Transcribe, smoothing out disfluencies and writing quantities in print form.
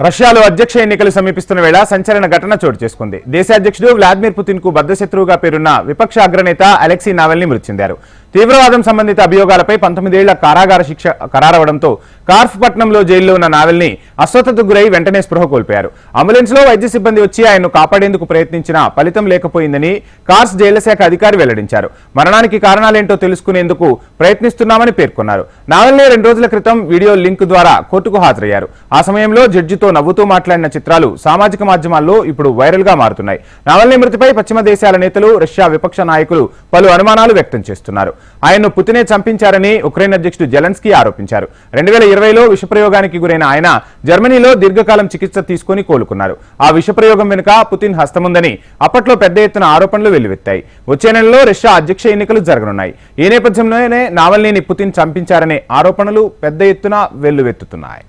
రష్యాలో అధ్యక్ష ఎన్నికలు సమీపిస్తున్న వేళ సంచలన ఘటన చోటు చేసుకుంది. దేశ అధ్యక్షుడు వ్లాదిమిర్ పుతిన్ కు బద్ధశత్రువుగా పేరున్న విపక్ష అగ్రనేత అలెక్సీ నావల్నీ మృతి చెందారు. తీవ్రవాదం సంబంధిత అభియోగాలపై 19 ఏళ్ల కారాగార శిక్ష ఖరారవడంతో కార్ఫ్ పట్టణంలో జైల్లో ఉన్న నావల్నీ అస్వస్థతకు గురై వెంటనే స్పృహ కోల్పోయారు. అంబులెన్స్ లో వైద్య సిబ్బంది వచ్చి ఆయన్ను కాపాడేందుకు ప్రయత్నించినా ఫలితం లేకపోయిందని కార్స్ జైళ్ల శాఖ అధికారి వెల్లడించారు. మరణానికి కారణాలేంటో తెలుసుకునేందుకు ప్రయత్నిస్తున్నామని పేర్కొన్నారు. నావల్నీ 2 రోజుల క్రితం వీడియో లింక్ ద్వారా కోర్టుకు హాజరయ్యారు. ఆ సమయంలో జడ్జితో నవ్వుతూ మాట్లాడిన చిత్రాలు సామాజిక మాధ్యమాల్లో ఇప్పుడు వైరల్ గా మారుతున్నాయి. నావల్నీ మృతిపై పశ్చిమ దేశాల నేతలు, రష్యా విపక్ష నాయకులు పలు అనుమానాలు వ్యక్తం చేస్తున్నారు. ఆయన్ను పుతినే చంపించారని ఉక్రెయిన్ అధ్యక్షుడు జెలెన్స్కీ ఆరోపించారు. 2020లో విషప్రయోగానికి గురైన ఆయన జర్మనీలో దీర్ఘకాలం చికిత్స తీసుకుని కోలుకున్నారు. ఆ విషప్రయోగం వెనుక పుతిన్ హస్తముందని అప్పట్లో పెద్ద ఎత్తున ఆరోపణలు వెల్లువెత్తాయి. వచ్చే నెలలో రష్యా అధ్యక్ష ఎన్నికలు జరగనున్నాయి. ఈ నేపథ్యంలోనే నావల్నీని పుతిన్ చంపించారనే ఆరోపణలు పెద్ద ఎత్తున వెల్లువెత్తుతున్నాయి.